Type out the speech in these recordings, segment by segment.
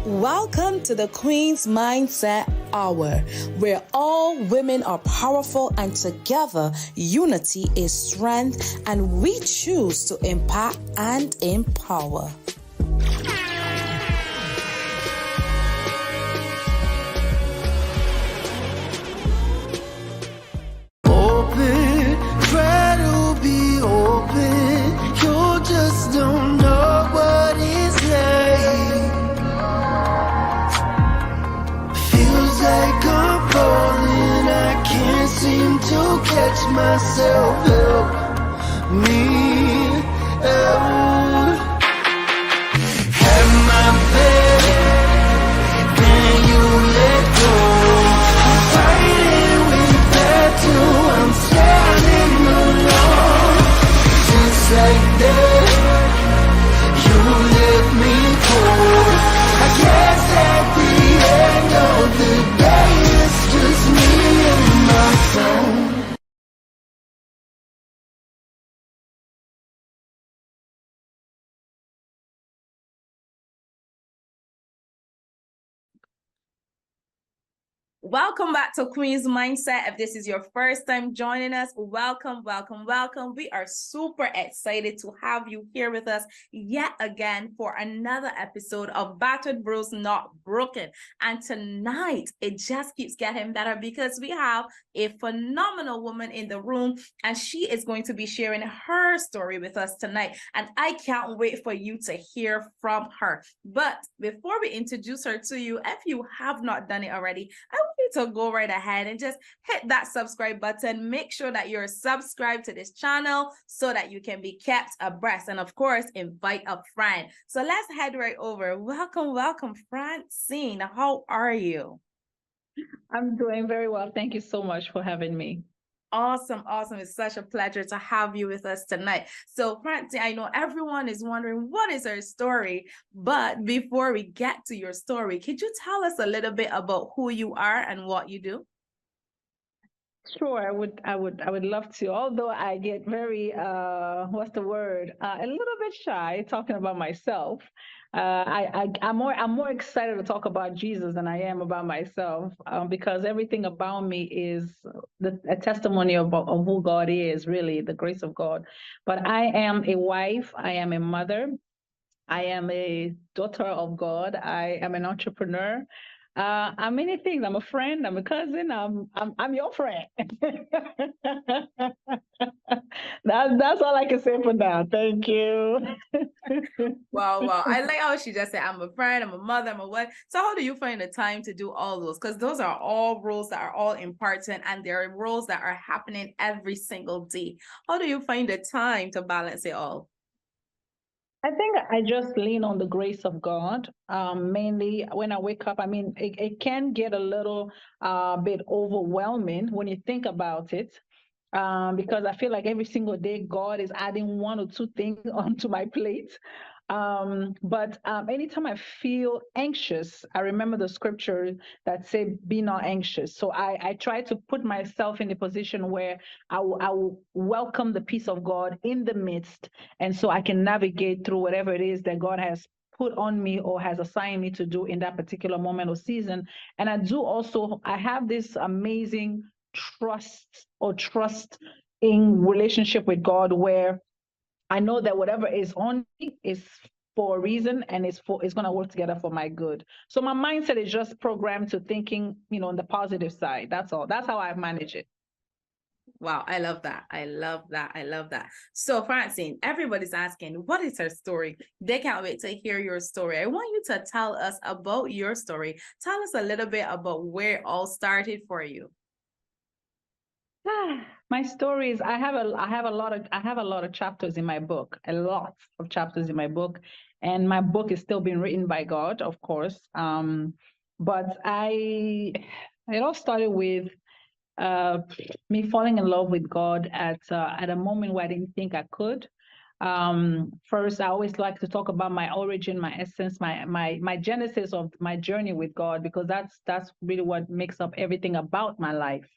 Welcome to the Queen's Mindset Hour, where all women are powerful and together unity is strength, and we choose to impact and empower. Open, try to be open. You just don't know what it's like. Feels like I'm falling, I can't seem to catch myself. Help me out. Have my bed, then you let go. I'm fighting with that too. I'm standing alone. Just like that, you let me go. I guess at the end of the day, it's just me and my phone. Welcome back to Queen's Mindset. If this is your first time joining us, welcome. We are super excited to have you here with us yet again for another episode of Battered Bros Not Broken. And tonight, it just keeps getting better because we have a phenomenal woman in the room, and she is going to be sharing her story with us tonight. And I can't wait for you to hear from her. But before we introduce her to you, if you have not done it already, I want you to go right ahead and just hit that subscribe button. Make sure that you're subscribed to this channel so that you can be kept abreast. And of course, invite a friend. So let's head right over. Welcome, Francine. How are you? I'm doing very well. Thank you so much for having me. Awesome. It's such a pleasure to have you with us tonight. So, Francine, I know everyone is wondering what is her story, but before we get to your story, could you tell us a little bit about who you are and what you do? Sure, I would love to. Although I get very, what's the word? A little bit shy talking about myself. I'm more excited to talk about Jesus than I am about myself, because everything about me is a testimony of who God is, really, the grace of God. But I am a wife. I am a mother. I am a daughter of God. I am an entrepreneur. I'm many things. I'm a friend. I'm a cousin. I'm your friend. That's all I can say for now. Thank you. Wow. I like how she just said, I'm a friend, I'm a mother, I'm a wife. So how do you find the time to do all those? Because those are all roles that are all important, and there are roles that are happening every single day. How do you find the time to balance it all? I think I just lean on the grace of God. Mainly when I wake up, I mean, it can get a little bit overwhelming when you think about it. Because I feel like every single day God is adding one or two things onto my plate. But anytime I feel anxious, I remember the scripture that say, "Be not anxious." So I try to put myself in a position where I will welcome the peace of God in the midst, and so I can navigate through whatever it is that God has put on me or has assigned me to do in that particular moment or season. And I have this amazing trust in relationship with God, where I know that whatever is on me is for a reason, and it's going to work together for my good. So my mindset is just programmed to thinking, on the positive side. That's all. That's how I manage it. Wow, I love that. So, Francine, everybody's asking, what is her story? They can't wait to hear your story. I want you to tell us about your story. Tell us a little bit about where it all started for you. My story is I have a lot of chapters in my book, a lot of chapters in my book, and my book is still being written by God, of course. But it all started with me falling in love with God at a moment where I didn't think I could. First, I always like to talk about my origin, my essence, my genesis of my journey with God, because that's really what makes up everything about my life.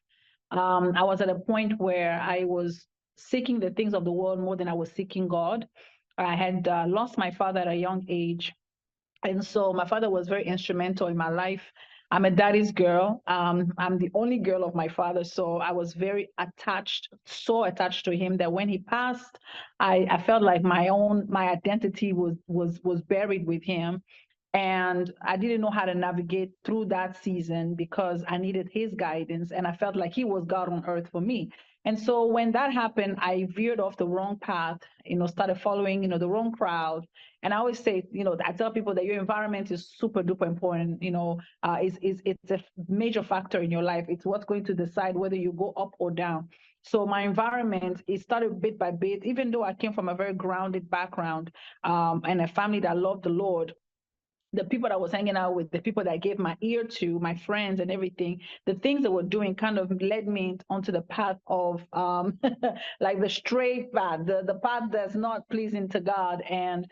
I was at a point where I was seeking the things of the world more than I was seeking God. I had lost my father at a young age. And so my father was very instrumental in my life. I'm a daddy's girl. I'm the only girl of my father, so I was very attached, so attached to him that when he passed, I felt like my identity was buried with him, and I didn't know how to navigate through that season because I needed his guidance, and I felt like he was God on earth for me. And so when that happened, I veered off the wrong path, started following, the wrong crowd. And I always say, I tell people that your environment is super duper important. It's a major factor in your life. It's what's going to decide whether you go up or down. So my environment, it started bit by bit. Even though I came from a very grounded background, and a family that loved the Lord, the people that I was hanging out with, the people that I gave my ear to, my friends and everything, the things they were doing kind of led me onto the path of like the straight path, the path that's not pleasing to God. And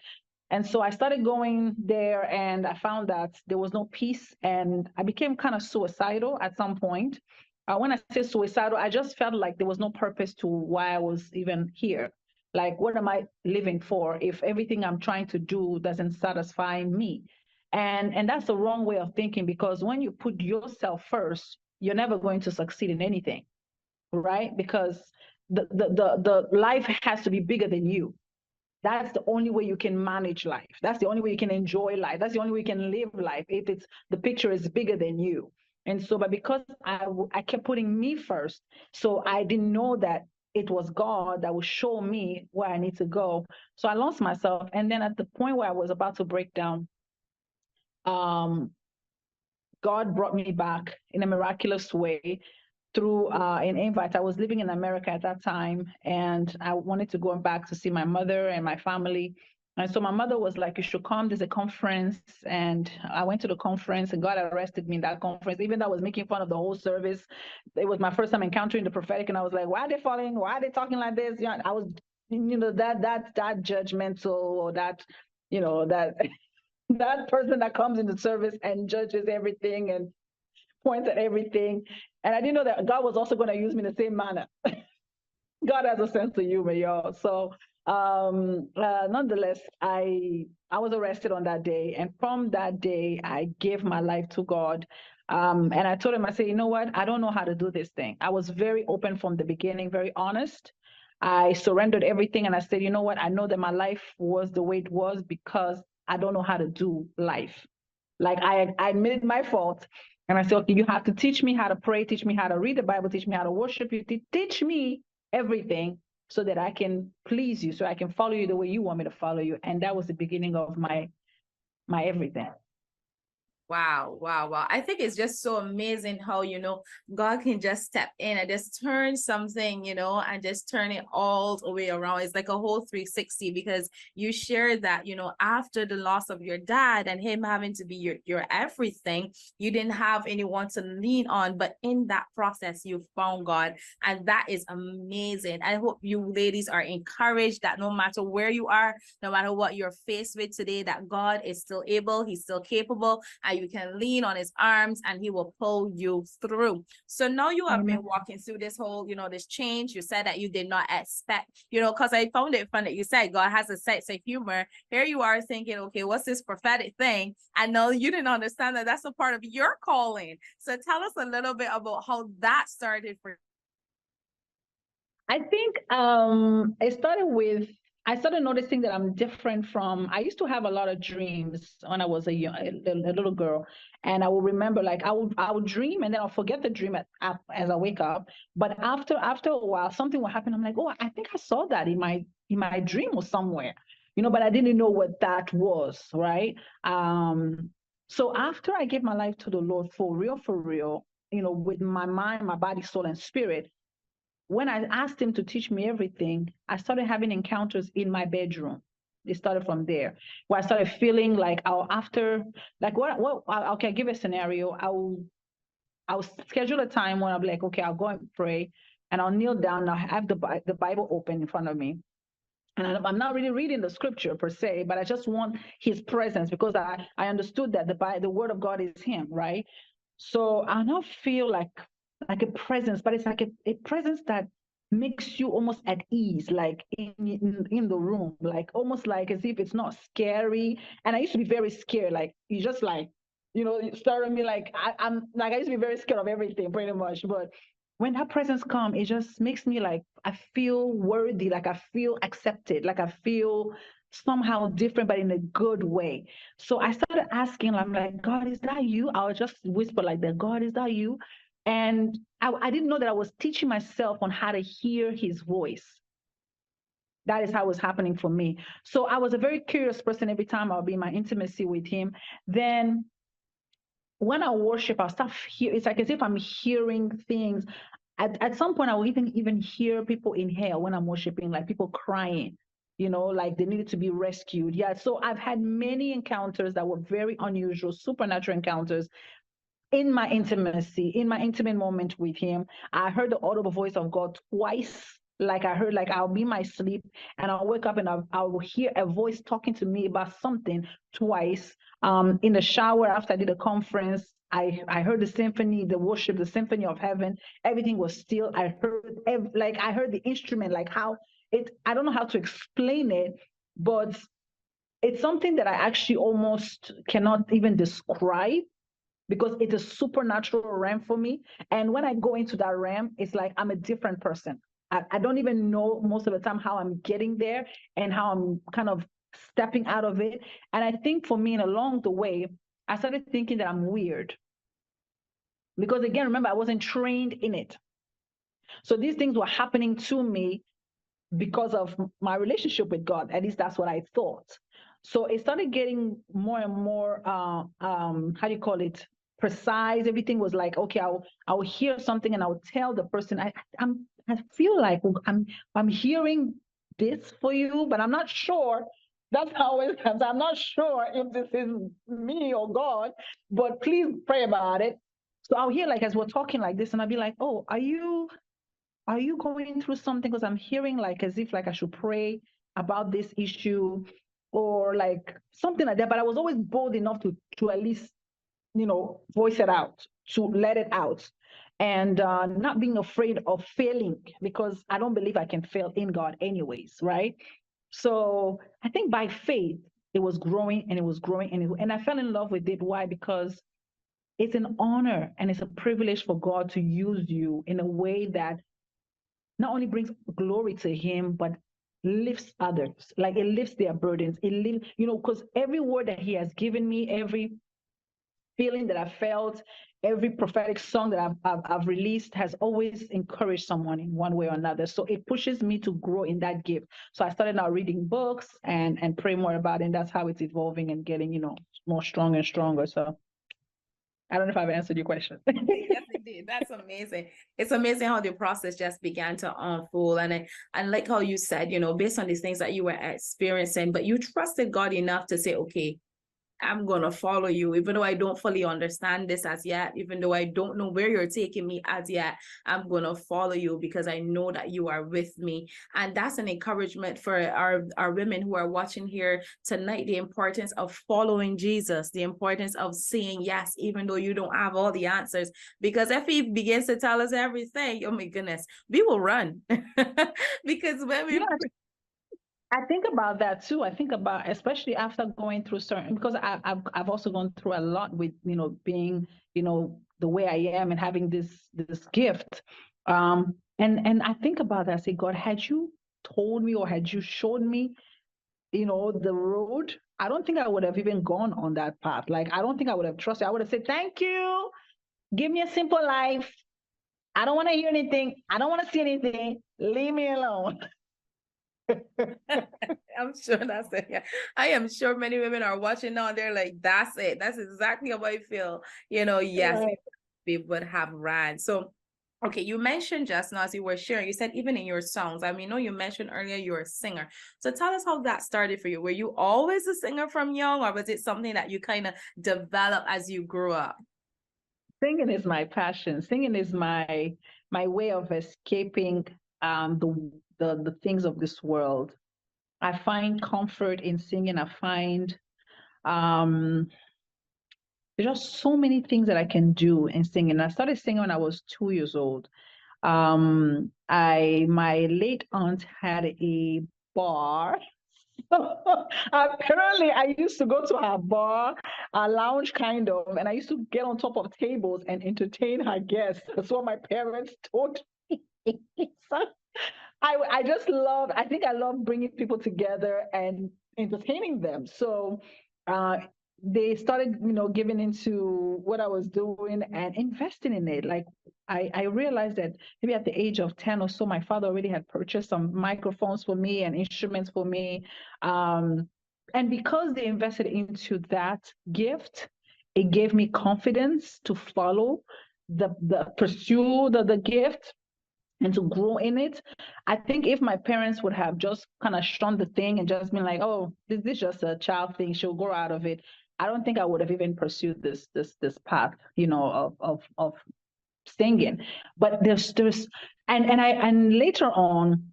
so I started going there, and I found that there was no peace, and I became kind of suicidal at some point. When I say suicidal, I just felt like there was no purpose to why I was even here. Like, what am I living for if everything I'm trying to do doesn't satisfy me? And that's the wrong way of thinking, because when you put yourself first, you're never going to succeed in anything, right? Because the life has to be bigger than you. That's the only way you can manage life. That's the only way you can enjoy life. That's the only way you can live life, if it's the picture is bigger than you. And so, but because I kept putting me first, so I didn't know that it was God that would show me where I need to go. So I lost myself. And then at the point where I was about to break down, um, God brought me back in a miraculous way through an invite. I was living in America at that time, and I wanted to go back to see my mother and my family. And so my mother was like, "You should come. There's a conference." And I went to the conference, and God arrested me in that conference. Even though I was making fun of the whole service, it was my first time encountering the prophetic, and I was like, "Why are they falling? Why are they talking like this?" I was, that judgmental, or that that person that comes in the service and judges everything and points at everything. And I didn't know that God was also going to use me in the same manner. God has a sense of humor, y'all. So, nonetheless, I was arrested on that day, and from that day, I gave my life to God. And I told him, I said, you know what? I don't know how to do this thing. I was very open from the beginning, very honest. I surrendered everything, and I said, you know what? I know that my life was the way it was because I don't know how to do life. Like, I admitted my fault, and I said, okay, you have to teach me how to pray, teach me how to read the Bible, teach me how to worship you, teach me everything so that I can please you, so I can follow you the way you want me to follow you. And that was the beginning of my everything. Wow, wow, wow. I think it's just so amazing how, God can just step in and just turn something, and just turn it all the way around. It's like a whole 360, because you shared that, after the loss of your dad and him having to be your everything, you didn't have anyone to lean on. But in that process, you found God. And that is amazing. I hope you ladies are encouraged that no matter where you are, no matter what you're faced with today, that God is still able, he's still capable, and you can lean on his arms and he will pull you through. So now you have been walking through this whole, this change. You said that you did not expect, because I found it fun that you said God has a sense of humor. Here you are thinking, okay, what's this prophetic thing? I know you didn't understand that that's a part of your calling. So tell us a little bit about how that started for you. I think I started noticing that I'm different from. I used to have a lot of dreams when I was a little girl, and I will remember, like, I would dream, and then I'll forget the dream as I wake up. But after a while, something will happen. I'm like, oh, I think I saw that in my dream or somewhere, but I didn't know what that was, right? So after I gave my life to the Lord for real, with my mind, my body, soul, and spirit, when I asked him to teach me everything, I started having encounters in my bedroom. It started from there, where I started feeling like like okay, I'll give a scenario. I'll schedule a time when I'll be like, okay, I'll go and pray, and I'll kneel down. I'll have the Bible open in front of me. And I'm not really reading the scripture per se, but I just want his presence, because I understood that the word of God is him, right? So I now feel like a presence, but it's like a presence that makes you almost at ease, like in the room, like almost like as if it's not scary. And I used to be very scared, like you just like, staring me like I'm like I used to be very scared of everything pretty much. But when that presence come, it just makes me like I feel worthy, like I feel accepted, like I feel somehow different, but in a good way. So I started asking, I'm like, God, is that you? I would just whisper like that, God, is that you? And I didn't know that I was teaching myself on how to hear his voice. That is how it was happening for me. So I was a very curious person every time I'll be in my intimacy with him. Then when I worship, I'll start hear. It's like as if I'm hearing things. At some point, I will even hear people in hell when I'm worshiping, like people crying, like they needed to be rescued. Yeah. So I've had many encounters that were very unusual, supernatural encounters in my intimacy, in my intimate moment with him. I heard the audible voice of God twice. Like I heard, like I'll be in my sleep and I'll wake up and I'll hear a voice talking to me about something twice. In the shower after I did a conference, I heard the symphony, the worship, the symphony of heaven. Everything was still. I heard like I heard the instrument, like how it. I don't know how to explain it, but it's something that I actually almost cannot even describe because it's a supernatural realm for me. And when I go into that realm, it's like I'm a different person. I don't even know most of the time how I'm getting there and how I'm kind of stepping out of it. And I think for me, and along the way, I started thinking that I'm weird. Because again, remember, I wasn't trained in it. So these things were happening to me because of my relationship with God. At least that's what I thought. So it started getting more and more, how do you call it? Precise. Everything was like, okay, I'll hear something and I'll tell the person I feel like I'm hearing this for you, but I'm not sure. That's how it comes. I'm not sure if this is me or God, but please pray about it. So I'll hear like as we're talking like this, and I'll be like, oh, are you going through something? Because I'm hearing like as if like I should pray about this issue or like something like that. But I was always bold enough to at least, voice it out, to let it out. And not being afraid of failing because I don't believe I can fail in God anyways, right? So I think by faith, it was growing and it was growing and I fell in love with it. Why? Because it's an honor and it's a privilege for God to use you in a way that not only brings glory to him, but lifts others. Like it lifts their burdens. It lifts, because every word that he has given me, every feeling that I felt, every prophetic song that I've released has always encouraged someone in one way or another. So it pushes me to grow in that gift. So I started now reading books and pray more about it. And that's how it's evolving and getting, more stronger and stronger. So I don't know if I've answered your question. Yes, it did. That's amazing. It's amazing how the process just began to unfold. And like how you said, based on these things that you were experiencing, but you trusted God enough to say, okay, I'm going to follow you, even though I don't fully understand this as yet, even though I don't know where you're taking me as yet, I'm going to follow you because I know that you are with me. And that's an encouragement for our women who are watching here tonight, the importance of following Jesus, the importance of saying yes, even though you don't have all the answers. Because if he begins to tell us everything, oh my goodness, we will run. Because when we... Yeah, I think about that too. I think about, especially after going through certain, because I've also gone through a lot with, being, the way I am and having this gift. And I think about that. I say, God, had you told me or had you shown me, the road, I don't think I would have even gone on that path. Like, I don't think I would have trusted. I would have said, thank you. Give me a simple life. I don't want to hear anything. I don't want to see anything. Leave me alone. I'm sure that's it. Yeah. I am sure many women are watching now and they're like, that's it. That's exactly how I feel. Yes, Right. we would have ran. So, okay, you mentioned just now as you were sharing, you said even in your songs, you mentioned earlier you're a singer. So tell us how that started for you. Were you always a singer from young, or was it something that you kind of developed as you grew up? Singing is my passion. Singing is my way of escaping the things of this world. I find comfort in singing. I find um there's just so many things that I can do in singing. I started singing when I was 2 years old. My late aunt had a bar. Apparently, I used to go to her bar, a lounge kind of, and I used to get on top of tables and entertain her guests. That's what my parents told me. So I just love, I think I love bringing people together and entertaining them. So uh, they started, giving into what I was doing and investing in it. Like I realized that maybe at the age of 10 or so, my father already had purchased some microphones for me and instruments for me. Um, and because they invested into that gift, it gave me confidence to follow the pursue the gift and to grow in it. I think if my parents would have just kind of shunned the thing and just been like, "Oh, this is just a child thing; she'll grow out of it," I don't think I would have even pursued this path, of singing. But there's and later on,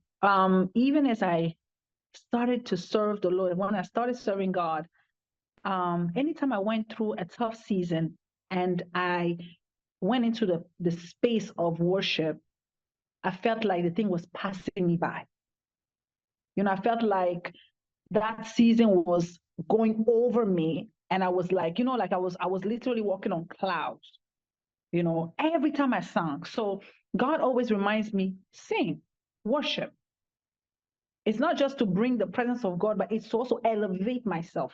even as I started to serve the Lord, when I started serving God, anytime I went through a tough season and I went into the space of worship, I felt like the thing was passing me by. I felt like that season was going over me. And I was like, like I was literally walking on clouds, every time I sang. So God always reminds me, sing, worship. It's not just to bring the presence of God, but it's to also elevate myself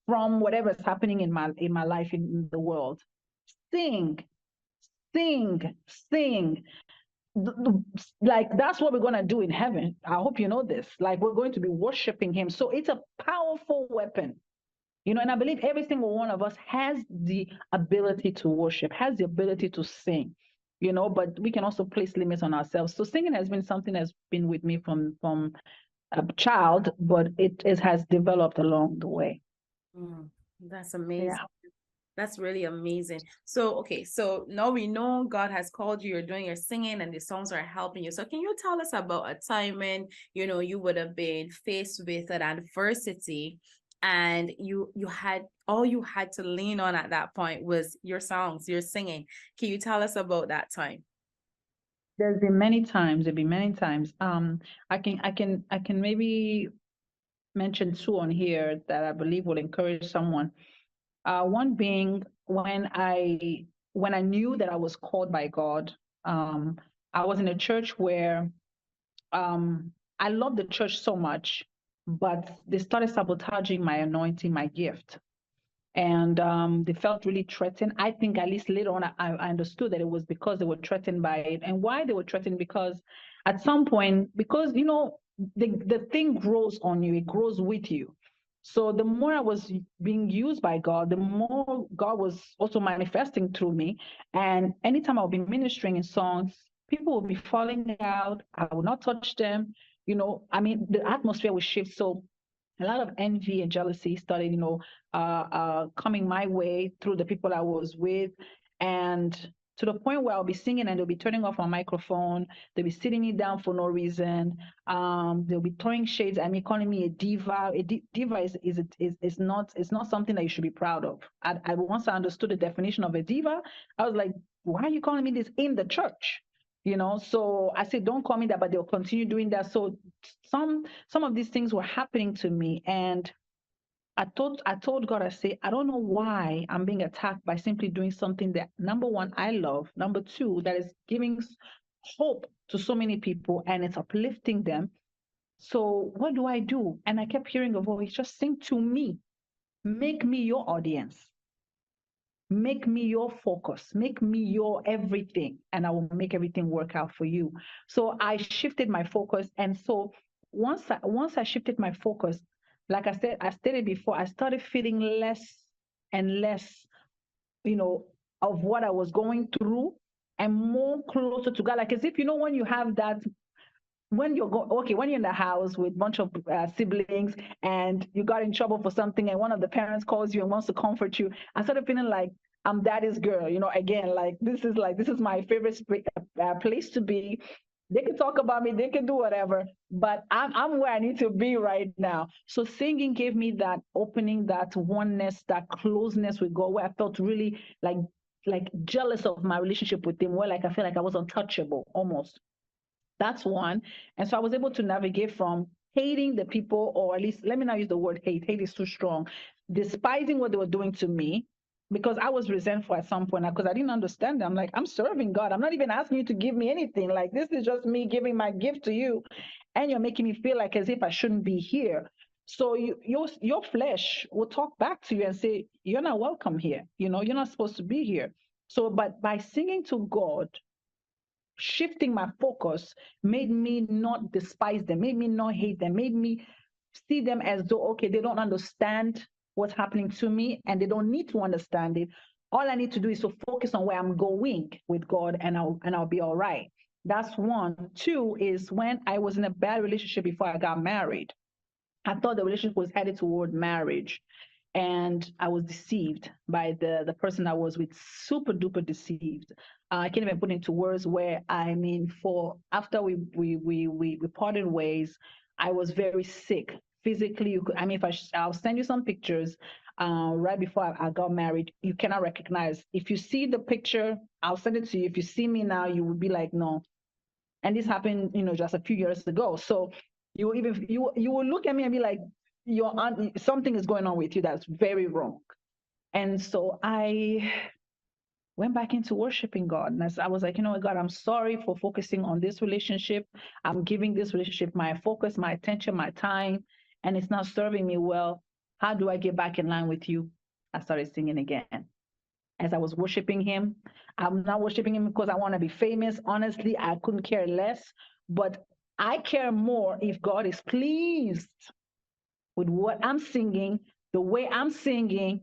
from whatever is happening in my life in the world. Sing, sing, sing. Like that's what we're going to do in heaven. I hope you know this. Like we're going to be worshiping him. So it's a powerful weapon. And I believe every single one of us has the ability to worship, has the ability to sing, but we can also place limits on ourselves. So singing has been something that's been with me from a child, but it has developed along the way. That's amazing. Yeah. That's really amazing. So, okay, so now we know God has called you, you're doing your singing and the songs are helping you. So can you tell us about a time when, you would have been faced with an adversity and you had all you had to lean on at that point was your songs, your singing. Can you tell us about that time? There's been many times, there've been many times. I can maybe mention two on here that I believe will encourage someone. One being when I knew that I was called by God. Um, I was in a church where I loved the church so much, but they started sabotaging my anointing, my gift. And they felt really threatened. I think at least later on, I understood that it was because they were threatened by it. And why they were threatened? Because at some point, because the thing grows on you, it grows with you. So the more I was being used by God, the more God was also manifesting through me. And anytime I'll be ministering in songs, people will be falling out. I will not touch them. I mean, the atmosphere will shift. So a lot of envy and jealousy started, coming my way through the people I was with. And to the point where I'll be singing and they'll be turning off my microphone. They'll be sitting me down for no reason. They'll be throwing shades at me, calling me a diva. Diva is not something that you should be proud of. Once I understood the definition of a diva, I was like, why are you calling me this in the church? So I said, don't call me that, but they'll continue doing that. So some of these things were happening to me, and I told God, I say, I don't know why I'm being attacked by simply doing something that, number one, I love, number two, that is giving hope to so many people and it's uplifting them. So what do I do? And I kept hearing a voice, just sing to me, make me your audience. Make me your focus, make me your everything, and I will make everything work out for you. So I shifted my focus. And so once I shifted my focus, like I stated before, I started feeling less and less, you know, of what I was going through and more closer to God. Like as if, when you have that when you're in the house with a bunch of siblings and you got in trouble for something and one of the parents calls you and wants to comfort you, I started feeling like I'm daddy's girl, again, like this is my favorite place to be. They can talk about me, they can do whatever, but I'm where I need to be right now. So singing gave me that opening, that oneness, that closeness with God, where I felt really like like jealous of my relationship with him, where like I feel like I was untouchable almost. That's one. And so I was able to navigate from hating the people, or at least let me not use the word hate. Hate is too strong. Despising what they were doing to me, because I was resentful at some point because I didn't understand them. I'm like, I'm serving God. I'm not even asking you to give me anything. Like, this is just me giving my gift to you. And you're making me feel like as if I shouldn't be here. So your flesh will talk back to you and say, you're not welcome here. You're not supposed to be here. So, but by singing to God, shifting my focus made me not despise them, made me not hate them, made me see them as though, okay, they don't understand what's happening to me and they don't need to understand it. All I need to do is to focus on where I'm going with God, and I'll be all right. That's one. Two is when I was in a bad relationship before I got married. I thought the relationship was headed toward marriage, and I was deceived by the person I was with. Super duper deceived. I can't even put into words. Where I mean, for after we parted ways, I was very sick physically. I mean, I'll send you some pictures. Right before I got married, you cannot recognize. If you see the picture, I'll send it to you. If you see me now, you would be like, no. And this happened, just a few years ago. So you will look at me and be like, something is going on with you that's very wrong. And so I went back into worshiping God. And I was like, you know what, God, I'm sorry for focusing on this relationship. I'm giving this relationship my focus, my attention, my time, and it's not serving me well. How do I get back in line with you? I started singing again. As I was worshiping him, I'm not worshiping him because I want to be famous. Honestly, I couldn't care less. But I care more if God is pleased with what I'm singing, the way I'm singing,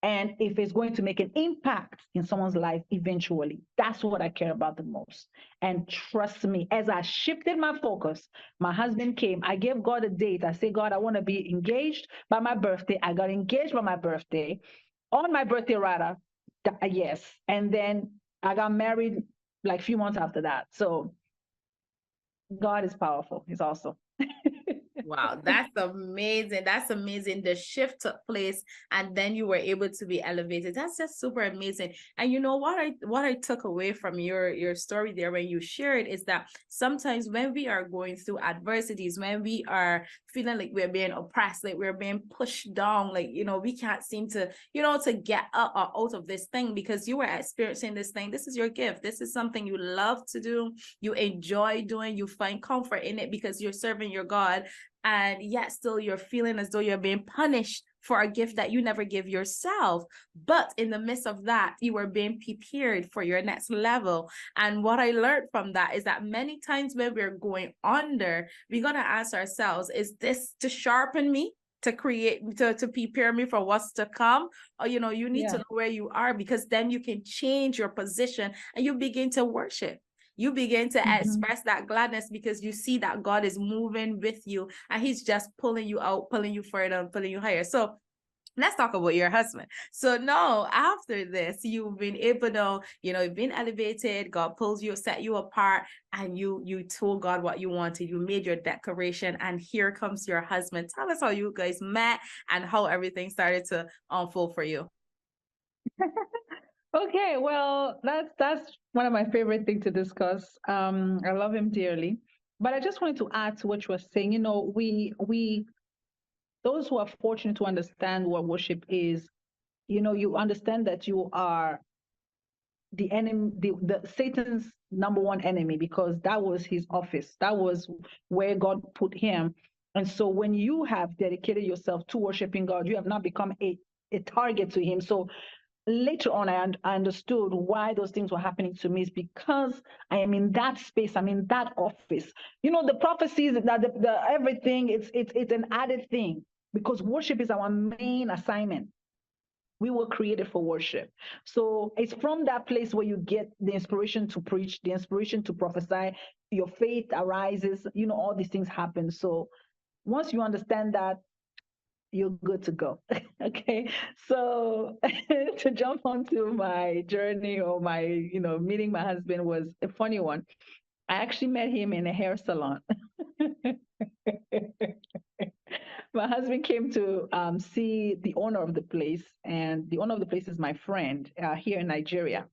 and if it's going to make an impact in someone's life eventually. That's what I care about the most. And trust me, as I shifted my focus, my husband came. I gave God a date. I said, God, I want to be engaged by my birthday. I got engaged by my birthday, on my birthday, rather. Yes. And then I got married like a few months after that. So God is powerful. He's awesome. Wow, that's amazing. That's amazing. The shift took place and then you were able to be elevated. That's just super amazing. And you know what I took away from your story there when you shared is that sometimes when we are going through adversities, when we are feeling like we're being oppressed, like we're being pushed down, like we can't seem to, to get up or out of this thing because you were experiencing this thing. This is your gift. This is something you love to do. You enjoy doing, you find comfort in it because you're serving your God. And yet still you're feeling as though you're being punished for a gift that you never give yourself. But in the midst of that, you were being prepared for your next level. And what I learned from that is that many times when we're going under, we got to ask ourselves, is this to sharpen me? To prepare me for what's to come? Or, you need to know where you are, because then you can change your position and you begin to worship. You begin to express that gladness because you see that God is moving with you and he's just pulling you out, pulling you further and pulling you higher. So let's talk about your husband. So now after this, you've been able to, you've been elevated, God pulls you, set you apart, and you told God what you wanted. You made your declaration, and here comes your husband. Tell us how you guys met and how everything started to unfold for you. Okay, well, that's one of my favorite things to discuss. I love him dearly, but I just wanted to add to what you were saying. We those who are fortunate to understand what worship is, you understand that you are the enemy, the Satan's number one enemy, because that was his office. That was where God put him. And so when you have dedicated yourself to worshiping God, you have not become a target to him. So later on, I understood why those things were happening to me, is because I am in that space. I'm in that office. The prophecies, that the everything, it's an added thing, because worship is our main assignment. We were created for worship. So it's from that place where you get the inspiration to preach, the inspiration to prophesy, your faith arises, all these things happen. So once you understand that, you're good to go. Okay. So to jump onto my journey, or my, meeting my husband, was a funny one. I actually met him in a hair salon. My husband came to see the owner of the place, and the owner of the place is my friend here in Nigeria.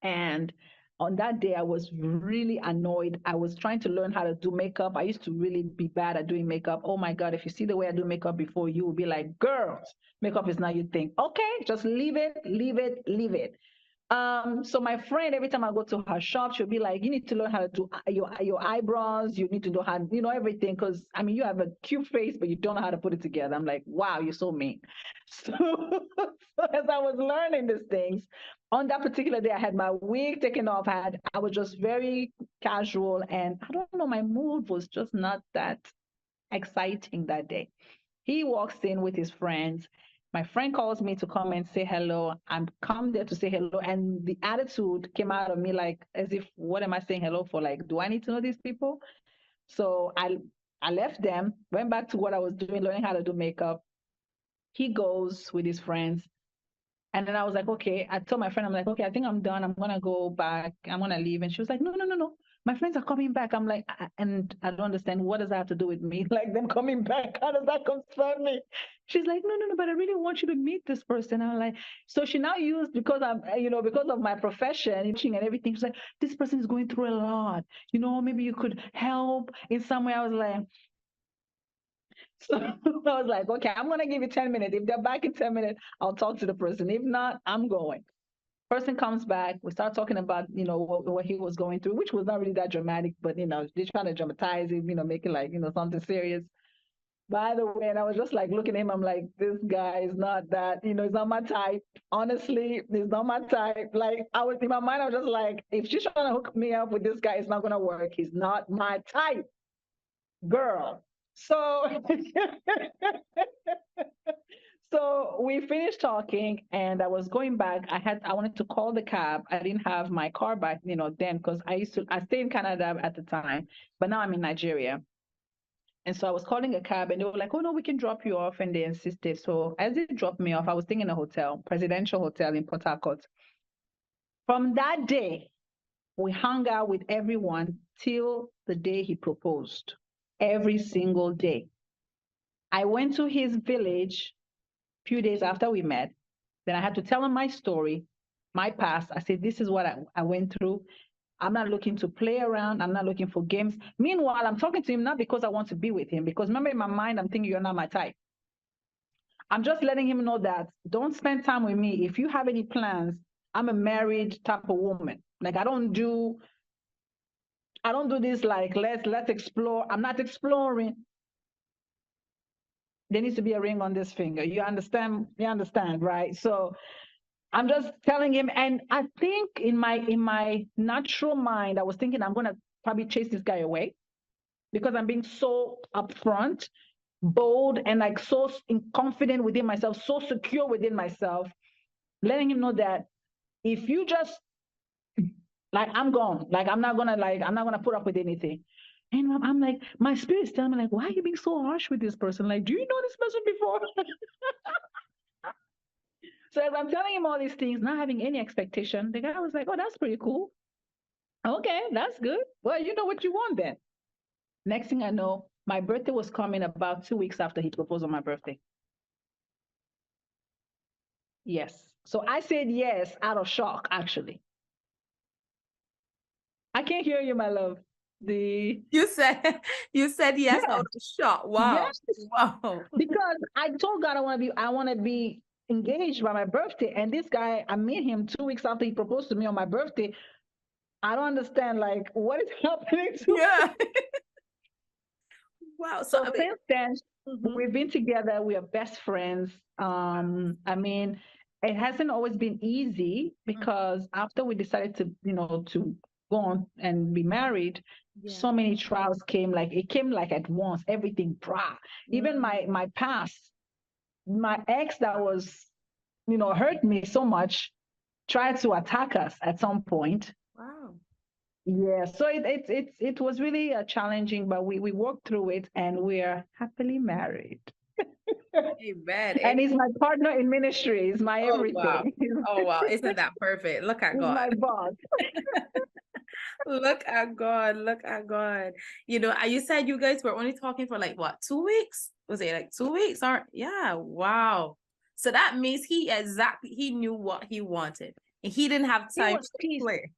And on that day, I was really annoyed. I was trying to learn how to do makeup. I used to really be bad at doing makeup. Oh my God, if you see the way I do makeup before, you will be like, girls, makeup is not your thing. Okay, just leave it, leave it, leave it. So my friend, every time I go to her shop, she'll be like, "You need to learn how to do your eyebrows. You need to know how, everything. Because I mean, you have a cute face, but you don't know how to put it together." I'm like, "Wow, you're so mean." So, so as I was learning these things, on that particular day, I had my wig taken off. I was just very casual, and I don't know, my mood was just not that exciting that day. He walks in with his friends. My friend calls me to come and say hello. I'm come there to say hello. And the attitude came out of me like as if, what am I saying hello for? Like, do I need to know these people? So I left them, went back to what I was doing, learning how to do makeup. He goes with his friends. And then I was like, okay. I told my friend, I'm like, okay, I think I'm done. I'm gonna go back. I'm gonna leave. And she was like, no, no, no, no. My friends are coming back. I'm like, and I don't understand, what does that have to do with me? Like them coming back. How does that concern me? She's like, no, no, no, but I really want you to meet this person. I'm like, so she now used, because I'm, because of my profession and everything. She's like, this person is going through a lot. Maybe you could help in some way. I was like, so I was like, okay, I'm gonna give you 10 minutes. If they're back in 10 minutes, I'll talk to the person. If not, I'm going. Person comes back, we start talking about, what he was going through, which was not really that dramatic, but they're trying to dramatize it, make it like, something serious. By the way, and I was just like looking at him, I'm like, this guy is not that, it's not my type. Honestly, it's not my type. Like I was in my mind, I was just like, if she's trying to hook me up with this guy, it's not gonna work. He's not my type, girl. So so we finished talking, and I was going back. I wanted to call the cab. I didn't have my car back, then, because I stayed in Canada at the time, but now I'm in Nigeria. And so I was calling a cab, and they were like, "Oh no, we can drop you off," and they insisted. So as they dropped me off, I was staying in a hotel, Presidential Hotel in Port Harcourt. From that day, we hung out with everyone till the day he proposed. Every single day. I went to his village a few days after we met. Then I had to tell him my story, my past. I said, this is what I went through. I'm not looking to play around. I'm not looking for games. Meanwhile, I'm talking to him not because I want to be with him, because remember, in my mind, I'm thinking you're not my type. I'm just letting him know that don't spend time with me. If you have any plans, I'm a married type of woman. Like I don't do this like let's explore. I'm not exploring. There needs to be a ring on this finger. You understand? You understand, right? So I'm just telling him, and I think in my natural mind, I was thinking I'm gonna probably chase this guy away because I'm being so upfront, bold, and like so confident within myself, so secure within myself, letting him know that if you just like I'm gone, like I'm not gonna put up with anything. And I'm like, my spirit's telling me like, why are you being so harsh with this person? Like, do you know this person before? So as I'm telling him all these things, not having any expectation, the guy was like, oh, that's pretty cool. Okay, that's good. Well, you know what you want then. Next thing I know, my birthday was coming about 2 weeks after he proposed on my birthday. Yes. So I said yes out of shock, actually. I can't hear you, my love. You said yes Yeah, out of shock. Wow. yes. Wow. Because I told God I want to be engaged by my birthday. And this guy, I met him 2 weeks after he proposed to me on my birthday. I don't understand, like, what is happening to Yeah. me? Wow. So So I mean, since then, mhm. we've been together. We are best friends. I mean, it hasn't always been easy because after we decided to go on and be married, Yeah. so many trials came. Like it came like at once. Everything, brah. Even Mm. my past, my ex that was hurt me so much, tried to attack us at some point. Wow. Yeah, so it was really challenging, but we worked through it, and we're happily married. Amen. And Amen. he's my partner in ministry. He's my Oh wow. everything. Oh wow. Isn't that perfect? Look at He's God. my boss. Look at God. Look at God. You know, you said you guys were only talking for like what, 2 weeks? Was it like 2 weeks? Or yeah, wow. So that means he knew what he wanted. And he didn't have He time was to pissed. play.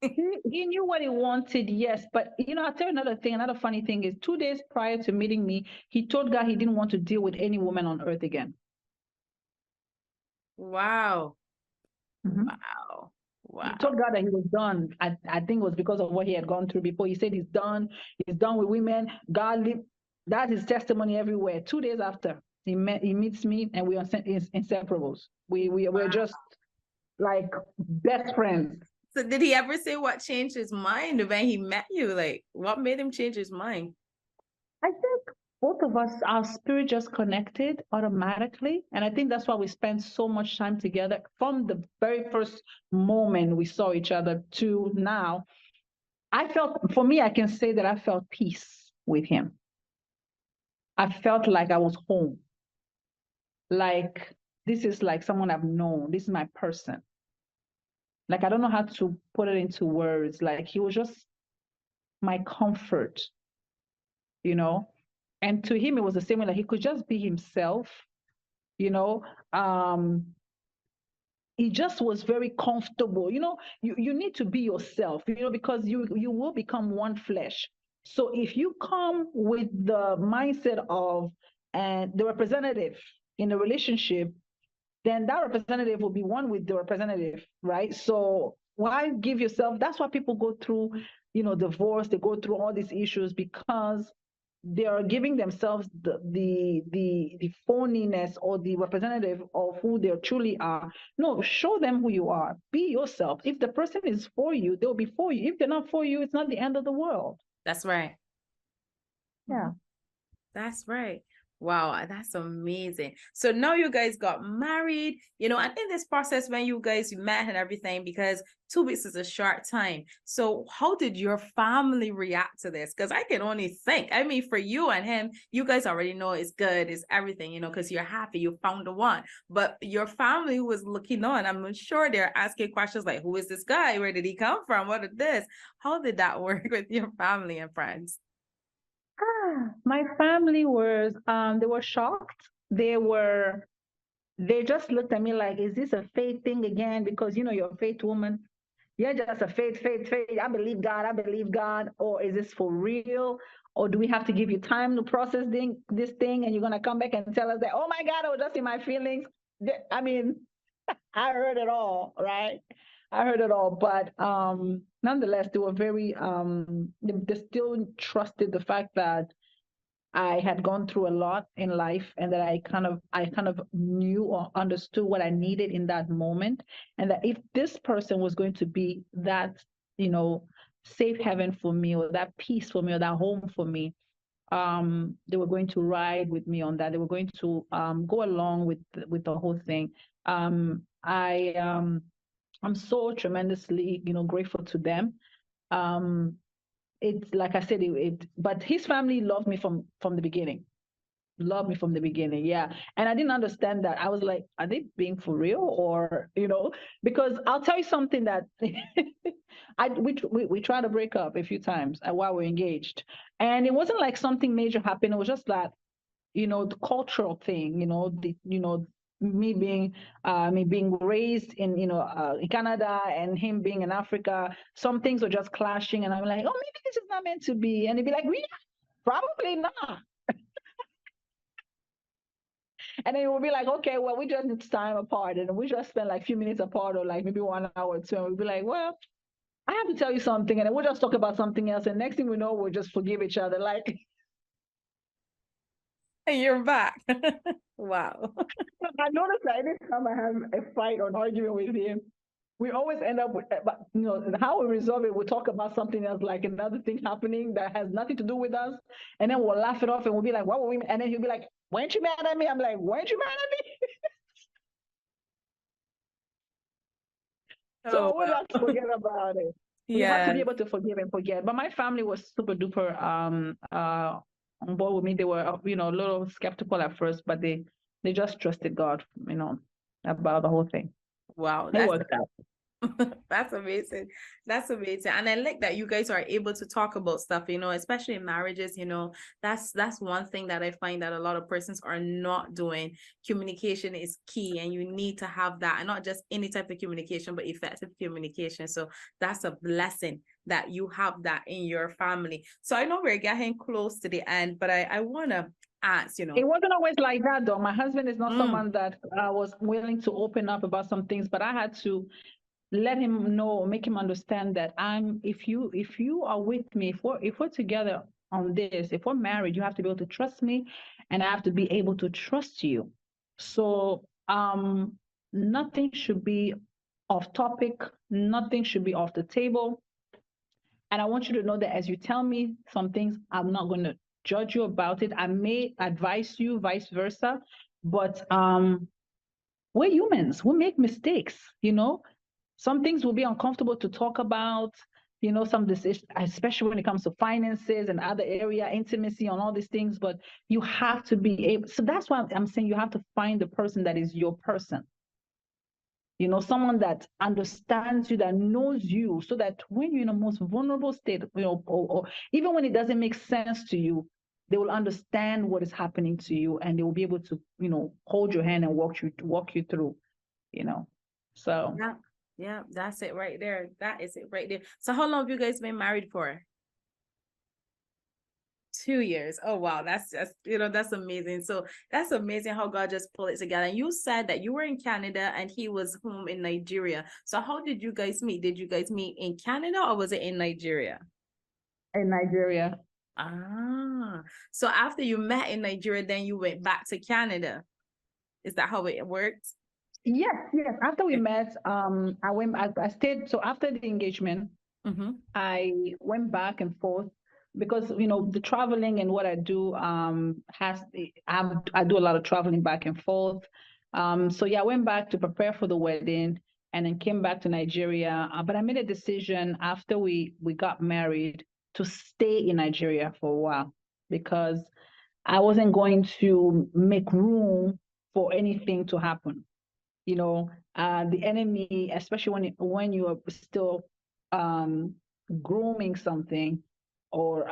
He knew what he wanted, yes. But I'll tell you another thing, another funny thing is 2 days prior to meeting me, he told God he didn't want to deal with any woman on earth again. Wow. Mhm. Wow. He Wow. told God that he was done. I think it was because of what he had gone through before. He said he's done. He's done with women. That's his testimony everywhere. 2 days after he meets me, and we are inseparables. We're just like best friends. So did he ever say what changed his mind when he met you? Like what made him change his mind? I think both of us, our spirit just connected automatically. And I think that's why we spend so much time together from the very first moment we saw each other to now. For me, I can say that I felt peace with him. I felt like I was home. Like this is like someone I've known. This is my person. Like I don't know how to put it into words. Like he was just my comfort, you know. And to him, it was the same way. Like he could just be himself, you know. He just was very comfortable. You need to be yourself, because you will become one flesh. So if you come with the mindset of and the representative in the relationship, then that representative will be one with the representative, right? So why give yourself? That's why people go through, divorce. They go through all these issues because they are giving themselves the phoniness or the representative of who they truly are. No, show them who you are. Be yourself. If the person is for you, they'll be for you. If they're not for you, it's not the end of the world. That's right. Yeah. That's right. Wow, that's amazing. So now you guys got married, and in this process when you guys met and everything, because 2 weeks is a short time. So how did your family react to this? Because I can only think, I mean, for you and him, you guys already know it's good, it's everything, because you're happy, you found the one. But your family who was looking on, I'm sure they're asking questions like, who is this guy? Where did he come from? What is this? How did that work with your family and friends? My family they were shocked. They just looked at me like, is this a faith thing again? Because you're a faith woman. You're just a faith, faith, faith. I believe God, I believe God. Or is this for real? Or do we have to give you time to process this thing and you're gonna come back and tell us that, oh my God, I was just in my feelings? I mean, I heard it all, right? I heard it all. But nonetheless, they were very they still trusted the fact that I had gone through a lot in life and that I kind of knew or understood what I needed in that moment. And that if this person was going to be that, you know, safe haven for me or that peace for me or that home for me, they were going to ride with me on that. They were going to go along with the whole thing. I'm so tremendously, grateful to them. Um, it's like I said, but his family loved me from the beginning. Loved me from the beginning, yeah. And I didn't understand that. I was like, are they being for real, or Because I'll tell you something that we tried to break up a few times while we're engaged, and it wasn't like something major happened. It was just that the cultural thing, me being raised in Canada and him being in Africa, some things were just clashing, and I'm like, oh, maybe this is not meant to be, and he'd be like, really? Probably not. And then we'll be like, okay, well, we just need time apart, and we just spend like a few minutes apart, or like maybe 1 hour or two, and we'll be like, well, I have to tell you something, and then we'll just talk about something else, and next thing we know, we'll just forgive each other, like. And you're back. Wow. I noticed that anytime I have a fight or an argument with him, we always end up with, but how we resolve it, we'll talk about something else, like another thing happening that has nothing to do with us. And then we'll laugh it off and we'll be like, what were we? And then he'll be like, weren't you mad at me? I'm like, weren't you mad at me? Oh, So we'll wow. just forget about it. We have to be able to forgive and forget. But my family was super duper on board with me. They were, a little skeptical at first, but they just trusted God, about the whole thing. Wow, It that's worked out. That's amazing. That's amazing. And I like that you guys are able to talk about stuff, especially in marriages, that's one thing that I find that a lot of persons are not doing. Communication is key, and you need to have that, and not just any type of communication, but effective communication. So that's a blessing that you have that in your family. So I know we're getting close to the end, but I want to ask, It wasn't always like that, though. My husband is not mm, someone that was willing to open up about some things, but I had to let him know, make him understand that if you are with me, if we're together on this, if we're married, you have to be able to trust me, and I have to be able to trust you. So nothing should be off topic, nothing should be off the table. And I want you to know that as you tell me some things, I'm not going to judge you about it. I may advise you, vice versa, but we're humans. We make mistakes, Some things will be uncomfortable to talk about, some decisions, especially when it comes to finances and other area, intimacy, and all these things. But you have to be able. So that's why I'm saying you have to find the person that is your person. Someone that understands you, that knows you, so that when you're in a most vulnerable state, or even when it doesn't make sense to you, they will understand what is happening to you, and they will be able to, hold your hand and walk you through, you know. So yeah, yeah, that's it right there. That is it right there. So how long have you guys been married for? 2 years. Oh wow, that's just that's amazing. So that's amazing how God just pulled it together. And you said that you were in Canada and he was home in Nigeria. So how did you guys meet? Did you guys meet in Canada or was it in Nigeria? in Nigeria. Ah, so after you met in Nigeria, then you went back to Canada. Is that how it worked? Yes, yes. After we Okay. met, I stayed. So after the engagement, Mm-hmm. I went back and forth because the traveling and what I do I do a lot of traveling back and forth. So yeah, I went back to prepare for the wedding and then came back to Nigeria. But I made a decision after we got married to stay in Nigeria for a while because I wasn't going to make room for anything to happen. The enemy, especially when you are still um, grooming something or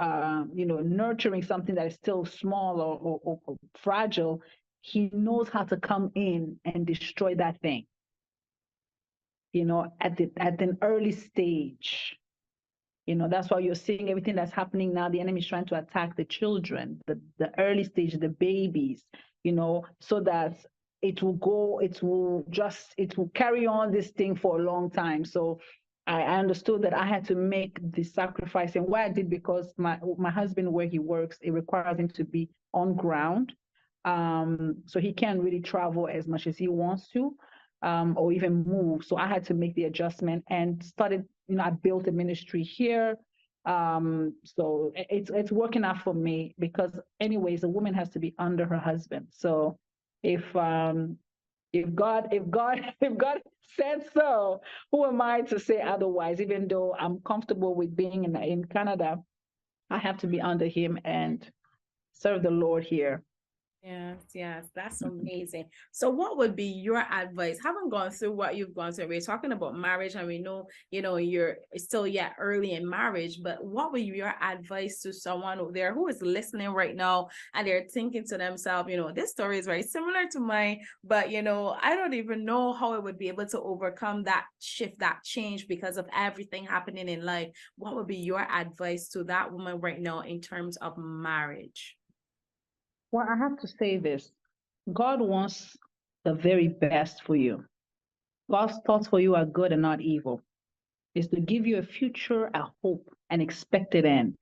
nurturing something that is still small or fragile, he knows how to come in and destroy that thing. At an early stage. That's why you're seeing everything that's happening now. The enemy is trying to attack the children, the early stage, the babies, so that it will carry on this thing for a long time. So I understood that I had to make the sacrifice. And why I did, because my husband, where he works, it requires him to be on ground. So he can't really travel as much as he wants to, or even move. So I had to make the adjustment and started, I built a ministry here. So it's working out for me because anyways, a woman has to be under her husband. So if if God said so, who am I to say otherwise? Even though I'm comfortable with being in Canada, I have to be under him and serve the Lord here. Yes, yes, that's amazing. So, what would be your advice? Haven't gone through what you've gone through. We're talking about marriage, and we know, you're still yet early in marriage. But what would be your advice to someone out there who is listening right now and they're thinking to themselves, this story is very similar to mine, but I don't even know how I would be able to overcome that shift, that change because of everything happening in life. What would be your advice to that woman right now in terms of marriage? Well, I have to say this. God wants the very best for you. God's thoughts for you are good and not evil. It's to give you a future, a hope, an expected end.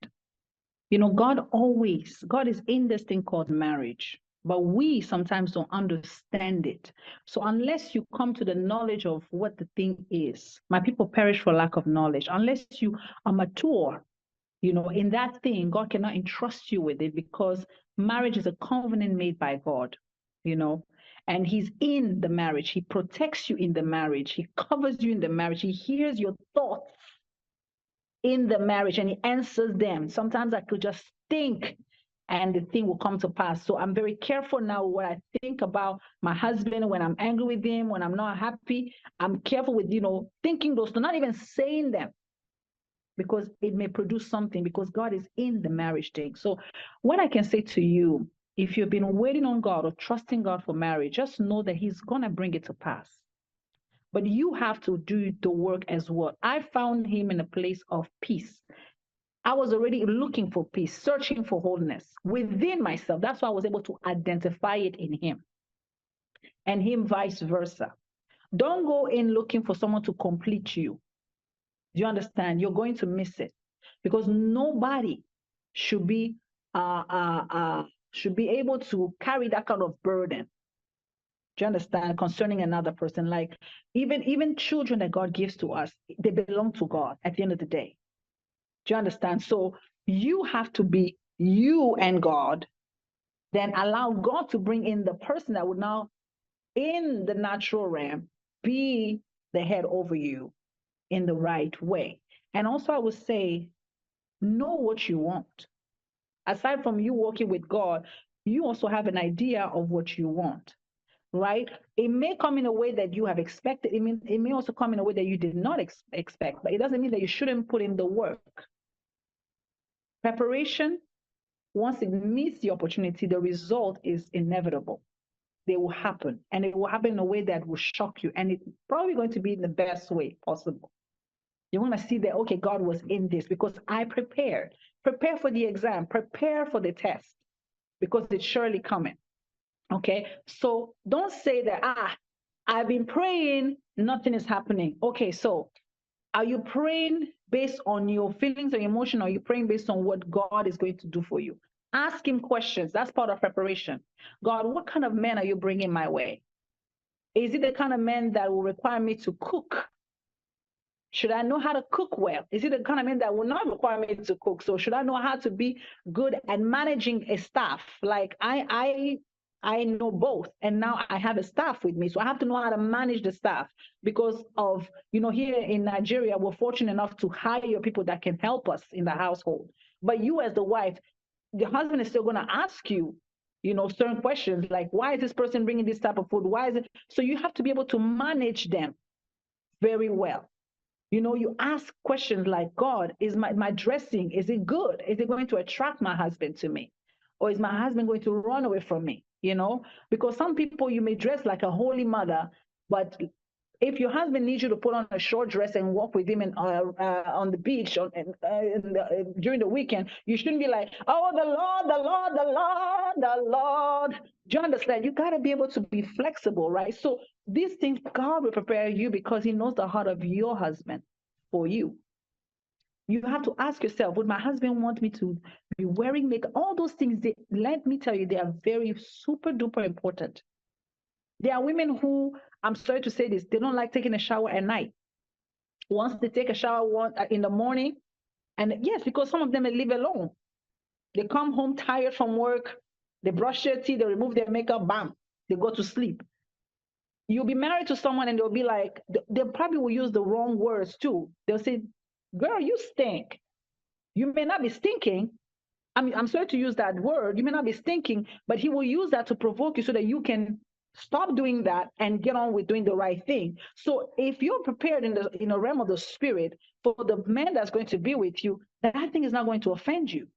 God is in this thing called marriage, but we sometimes don't understand it. So unless you come to the knowledge of what the thing is, my people perish for lack of knowledge. Unless you are mature, in that thing, God cannot entrust you with it because marriage is a covenant made by God, you know, and He's in the marriage. He protects you in the marriage. He covers you in the marriage. He hears your thoughts in the marriage and He answers them. Sometimes I could just think and the thing will come to pass. So I'm very careful now what I think about my husband when I'm angry with him, when I'm not happy. I'm careful with, thinking those, not even saying them because it may produce something because God is in the marriage thing. So what I can say to you, if you've been waiting on God or trusting God for marriage, just know that He's going to bring it to pass. But you have to do the work as well. I found Him in a place of peace. I was already looking for peace, searching for wholeness within myself. That's why I was able to identify it in Him and Him vice versa. Don't go in looking for someone to complete you. Do you understand? You're going to miss it because nobody should be should be able to carry that kind of burden. Do you understand? Concerning another person, like even children that God gives to us, they belong to God at the end of the day. Do you understand? So you have to be you and God, then allow God to bring in the person that would now, in the natural realm, be the head over you in the right way. And also, I would say, know what you want. Aside from you working with God, you also have an idea of what you want, right? It may come in a way that you have expected. It may also come in a way that you did not expect, but it doesn't mean that you shouldn't put in the work. Preparation, once it meets the opportunity, the result is inevitable. They will happen, and it will happen in a way that will shock you, and it's probably going to be in the best way possible. You want to see that, okay, God was in this because I prepared. Prepare for the exam, prepare for the test because it's surely coming. Okay. So don't say that, I've been praying, nothing is happening. Okay. So are you praying based on your feelings or emotion? Or are you praying based on what God is going to do for you? Ask Him questions. That's part of preparation. God, what kind of man are you bringing my way? Is it the kind of man that will require me to cook? Should I know how to cook well? Is it the kind of man that will not require me to cook? So should I know how to be good at managing a staff? Like I know both, and now I have a staff with me, so I have to know how to manage the staff because of here in Nigeria we're fortunate enough to hire people that can help us in the household. But you as the wife, the husband is still going to ask you, certain questions like why is this person bringing this type of food? Why is it? So you have to be able to manage them very well. You ask questions like, God, is my dressing, is it good? Is it going to attract my husband to me? Or is my husband going to run away from me? Because some people you may dress like a holy mother, but if your husband needs you to put on a short dress and walk with him on the beach during the weekend, you shouldn't be like, oh, the Lord, the Lord, the Lord, the Lord. Do you understand? You got to be able to be flexible, right? So these things, God will prepare you because He knows the heart of your husband for you. You have to ask yourself, would my husband want me to be wearing makeup? All those things, let me tell you, they are very super duper important. There are women who, I'm sorry to say this, they don't like taking a shower at night. Once they take a shower in the morning, and yes, because some of them live alone. They come home tired from work, they brush their teeth, they remove their makeup, bam, they go to sleep. You'll be married to someone and they'll be like, they probably will use the wrong words too. They'll say, girl, you stink. You may not be stinking. I'm sorry to use that word. You may not be stinking, but he will use that to provoke you so that you can stop doing that and get on with doing the right thing. So if you're prepared in the realm of the spirit for the man that's going to be with you, that thing is not going to offend you.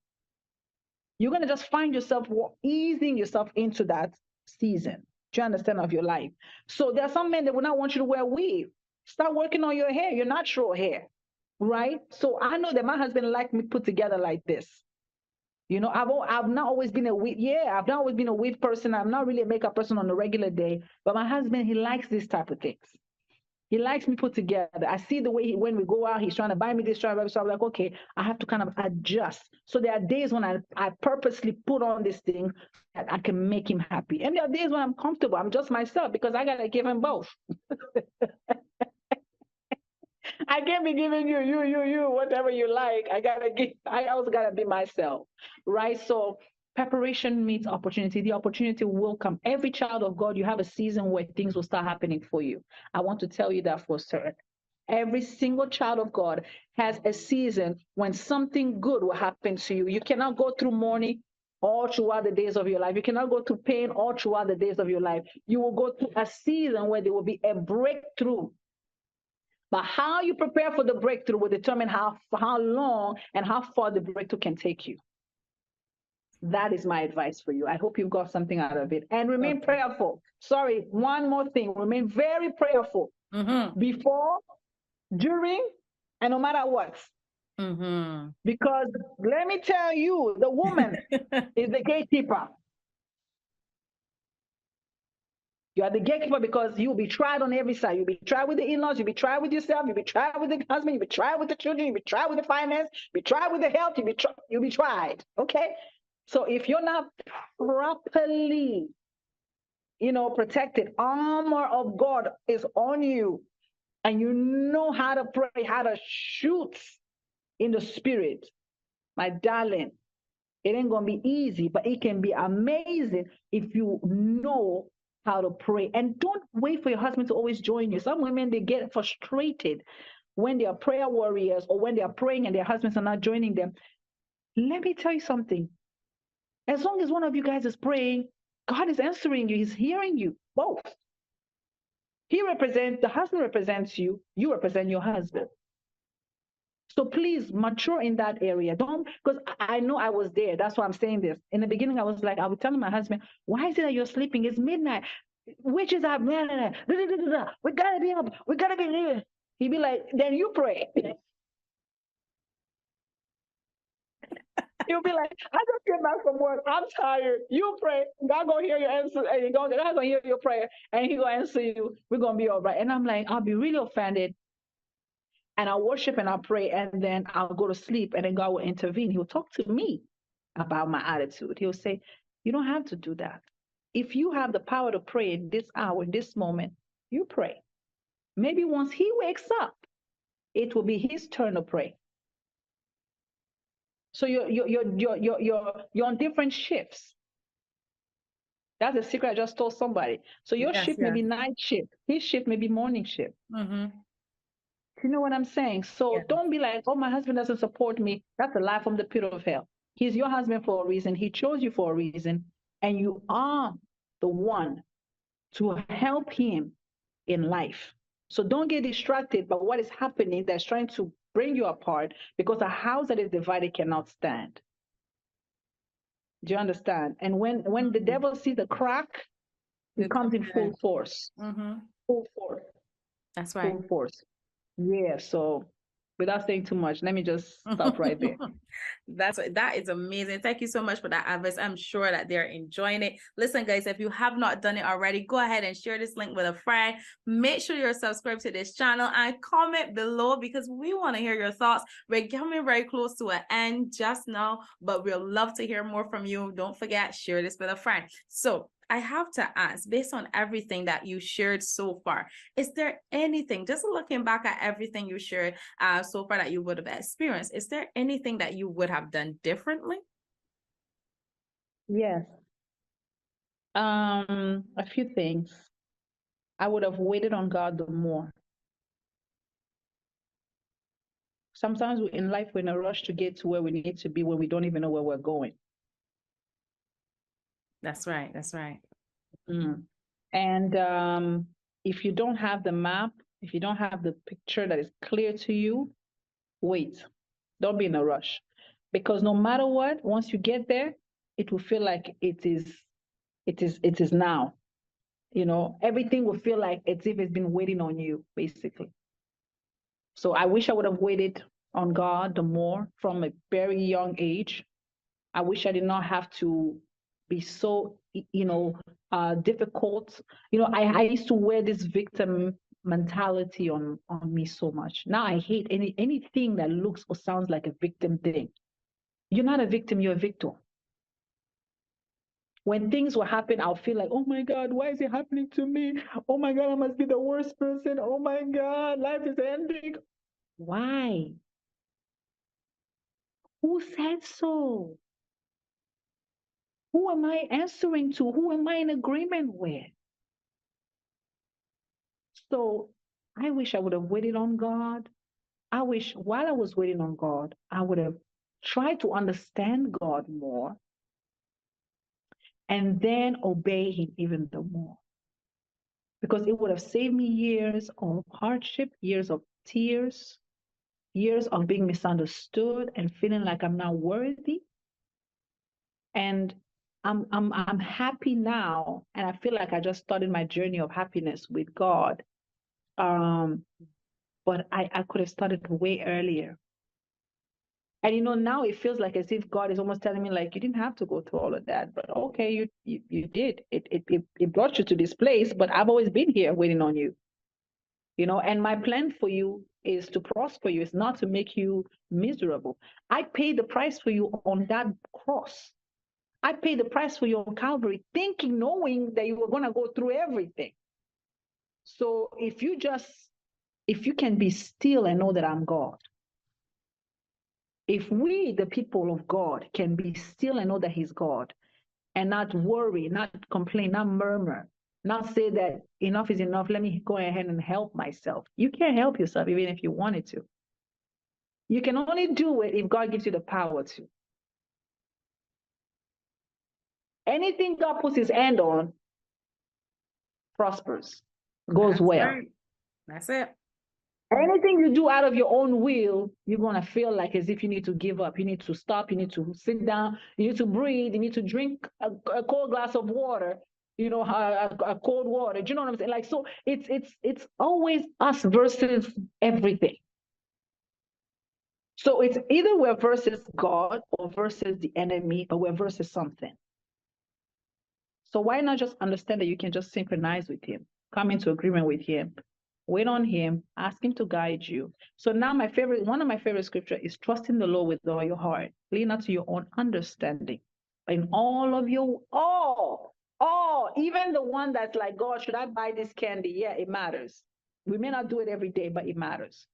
You're going to just find yourself easing yourself into that season. Do you understand, of your life? So there are some men that will not want you to wear weave. Start working on your hair, your natural hair, right? So I know that my husband liked me put together like this. I've not always been a weave. Yeah, I've not always been a weave person. I'm not really a makeup person on a regular day. But my husband, he likes this type of things. He likes me put together. I see the way when we go out, he's trying to buy me this, trying to buy me. So I'm like, okay, I have to kind of adjust. So there are days when I purposely put on this thing that I can make him happy. And there are days when I'm comfortable. I'm just myself because I got to give him both. I can't be giving you, whatever you like. I also gotta be myself, right? So preparation meets opportunity. The opportunity will come. Every child of God, you have a season where things will start happening for you. I want to tell you that for certain. Every single child of God has a season when something good will happen to you. You cannot go through mourning. all throughout the days of your life. You cannot go through pain all throughout the days of your life. You will go through a season where there will be a breakthrough. But how you prepare for the breakthrough will determine how long and how far the breakthrough can take you. That is my advice for you. I hope you got something out of it. And remain Okay. prayerful. Sorry, one more thing. Remain very prayerful before, during, and no matter what. Because let me tell you, the woman is the gatekeeper. You are the gatekeeper because you'll be tried on every side. You'll be tried with the in-laws, you'll be tried with yourself, you'll be tried with the husband, you'll be tried with the children, you'll be tried with the finance, you'll be tried with the health, you'll be tried. Okay? So if you're not properly, protected, armor of God is on you, and you know how to pray, how to shoot in the spirit, my darling, it ain't gonna be easy, but it can be amazing if you know how to pray. And don't wait for your husband to always join you. Some women, they get frustrated when they are prayer warriors or when they are praying and their husbands are not joining them. Let me tell you something. As long as one of you guys is praying, God is answering you. He's hearing you both. The husband represents you. You represent your husband. So please mature in that area. Don't, because I know I was there. That's why I'm saying this. In the beginning, I was like, I was telling my husband, why is it that you're sleeping? It's midnight. Witches are, blah, blah, blah. We gotta be up. We gotta be here. He'd be like, then you pray. He'll be like, I just came back from work. I'm tired. You pray. God gonna hear your answer. And God gonna hear your prayer. And He gonna answer you. We're gonna be all right. And I'm like, I'll be really offended. And I'll worship and I'll pray. And then I'll go to sleep. And then God will intervene. He'll talk to me about my attitude. He'll say, you don't have to do that. If you have the power to pray in this hour, in this moment, you pray. Maybe once he wakes up, it will be his turn to pray. So you're on different shifts. That's a secret I just told somebody. So your shift may be night shift. His shift may be morning shift. You know what I'm saying? So don't be like, oh, my husband doesn't support me. That's a lie from the pit of hell. He's your husband for a reason. He chose you for a reason. And you are the one to help him in life. So don't get distracted by what is happening that's trying to bring you apart, because a house that is divided cannot stand. Do you understand? And when the devil sees the crack, it comes in full force. Full force. That's right. Full force. Yeah. So without saying too much, let me just stop right there. That is amazing. Thank you so much for that advice. I'm sure that they're enjoying it. Listen, guys, if you have not done it already, go ahead and share this link with a friend. Make sure you're subscribed to this channel and comment below, because we want to hear your thoughts. We're coming very close to an end just now, but we'll love to hear more from you. Don't forget, share this with a friend. So I have to ask, based on everything that you shared so far, is there anything, just looking back at everything you shared so far that you would have experienced, is there anything that you would have done differently? Yes. A few things. I would have waited on God the more. Sometimes in life, we're in a rush to get to where we need to be when we don't even know where we're going. That's right. That's right. And if you don't have the map, if you don't have the picture that is clear to you, wait. Don't be in a rush. Because no matter what, once you get there, it will feel like it is now. Everything will feel like as if it's been waiting on you, basically. So I wish I would have waited on God the more from a very young age. I wish I did not have to be so, difficult. I used to wear this victim mentality on me so much. Now I hate anything that looks or sounds like a victim thing. You're not a victim, you're a victor. When things will happen, I'll feel like, oh my God, why is it happening to me? Oh my God, I must be the worst person. Oh my God, life is ending. Why? Who said so? Who am I answering to? Who am I in agreement with? So I wish I would have waited on God. I wish while I was waiting on God, I would have tried to understand God more. and then obey him even the more. Because it would have saved me years of hardship, years of tears, years of being misunderstood and feeling like I'm not worthy. And I'm happy now, and I feel like I just started my journey of happiness with God. Um, but I could have started way earlier. And now it feels like as if God is almost telling me, like, you didn't have to go through all of that, but okay, you did. It brought you to this place, but I've always been here waiting on you. And my plan for you is to prosper you, it's not to make you miserable. I paid the price for you on that cross. I paid the price for you on Calvary, thinking, knowing that you were going to go through everything. So if you can be still and know that I'm God, if we, the people of God, can be still and know that He's God, and not worry, not complain, not murmur, not say that enough is enough, let me go ahead and help myself. You can't help yourself even if you wanted to. You can only do it if God gives you the power to. Anything God puts His hand on prospers, goes That's well. right. That's it. Anything you do out of your own will, you're going to feel like as if you need to give up. You need to stop. You need to sit down. You need to breathe. You need to drink a cold glass of water, a cold water. Do you know what I'm saying? Like, so it's always us versus everything. So it's either we're versus God or versus the enemy, but we're versus something. So why not just understand that you can just synchronize with Him, come into agreement with Him, wait on Him, ask Him to guide you. So now one of my favorite scripture is trust in the Lord with all your heart, lean not to your own understanding. In all of your, even the one that's like, God, should I buy this candy? Yeah, it matters. We may not do it every day, but it matters.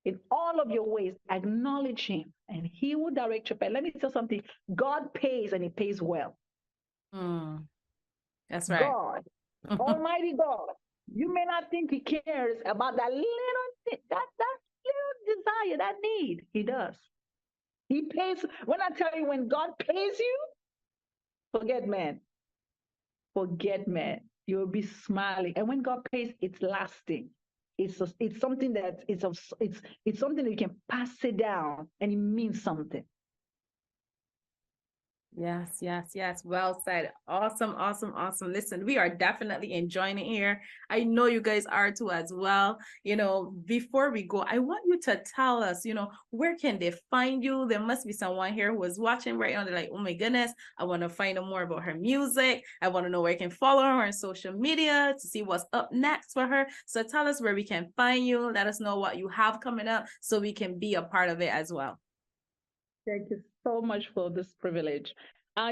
In all of your ways, acknowledge Him, and He will direct your path. Let me tell you something. God pays, and He pays well. That's right. God, Almighty God, you may not think He cares about that little that little desire, that need. He does. He pays. When I tell you, when God pays you, forget man. Forget man. You'll be smiling. And when God pays, it's lasting. It's something that it's something that you can pass it down, and it means something. Yes, yes, yes. Well said. Awesome, awesome, awesome. Listen, we are definitely enjoying it here. I know you guys are too as well. Before we go, I want you to tell us, where can they find you? There must be someone here who is watching right now. They're like, oh my goodness, I want to find out more about her music. I want to know where I can follow her on social media to see what's up next for her. So tell us where we can find you. Let us know what you have coming up so we can be a part of it as well. Thank you so much for this privilege.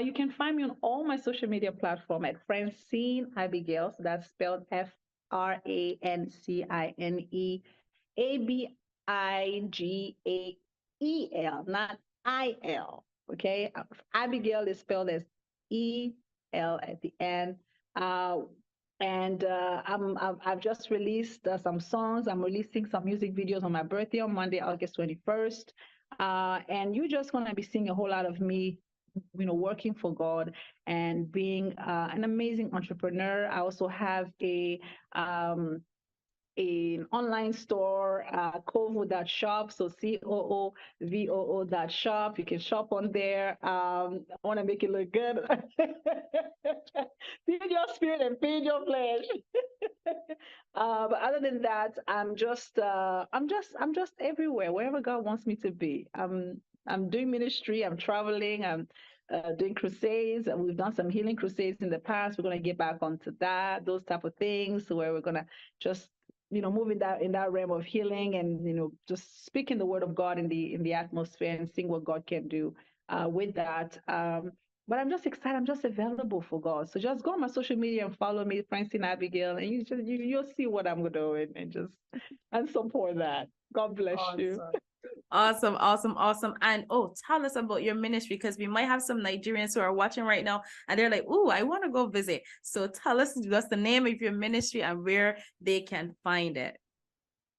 You can find me on all my social media platforms at Francine Abigael. So that's spelled FRANCINEABIGAEL, not IL. Okay, Abigail is spelled as EL at the end. And I've just released some songs. I'm releasing some music videos on my birthday on Monday, August 21st. And you're just going to be seeing a whole lot of me, working for God and being an amazing entrepreneur. I also have an online store, Kovo.shop, so COOVOO.shop. You can shop on there. I want to make it look good. Feed your spirit and feed your flesh. But other than that, I'm just everywhere, wherever God wants me to be. I'm doing ministry. I'm traveling. I'm doing crusades. We've done some healing crusades in the past. We're going to get back onto those type of things, where we're going to just move in that realm of healing, and just speaking the word of God in the atmosphere and seeing what God can do with that. But I'm just excited. I'm just available for God. So just go on my social media and follow me, Francine Abigail, and you'll see what I'm doing, and support that. God bless you. Awesome, awesome, awesome. And tell us about your ministry, because we might have some Nigerians who are watching right now and they're like, oh, I want to go visit. So tell us what's the name of your ministry and where they can find it.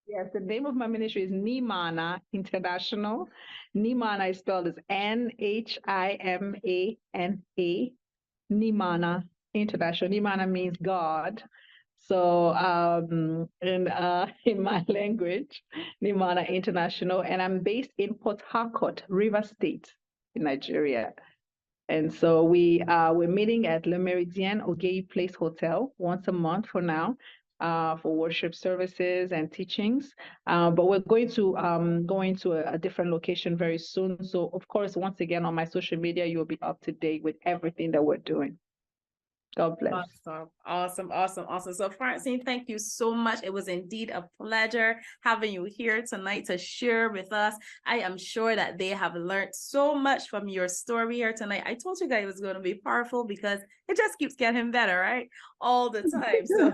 Yes, the name of my ministry is Nimana International. Nimana is spelled as NHIMANA. Nimana International. Nimana means God. So in my language, Nimana International, and I'm based in Port Harcourt, River State, in Nigeria. And so we're meeting at Le Méridien Ogei Place Hotel once a month for now, for worship services and teachings. But we're going to a different location very soon. So of course, once again on my social media, you'll be up to date with everything that we're doing. God bless. Awesome. So Francine, thank you so much. It was indeed a pleasure having you here tonight to share with us. I am sure that they have learned so much from your story here tonight. I told you guys it was going to be powerful because it just keeps getting better, right? All the time. So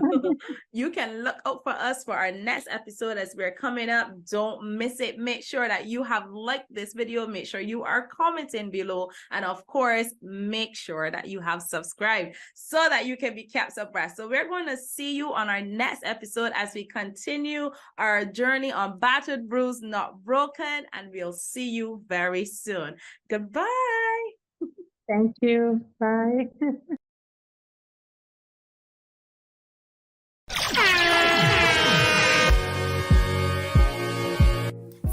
you can look out for us for our next episode as we're coming up. Don't miss it. Make sure that you have liked this video. Make sure you are commenting below. And of course, make sure that you have subscribed so that you can be kept abreast. So we're going to see you on our next episode as we continue our journey on Battered, Bruised, Not Broken. And we'll see you very soon. Goodbye. Thank you. Bye.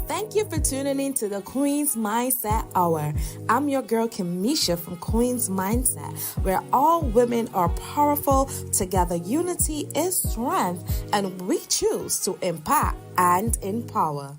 Thank you for tuning in to the Queen's Mindset Hour. I'm your girl Kimisha from Queen's Mindset, where all women are powerful. Together, unity is strength, and we choose to impact and empower.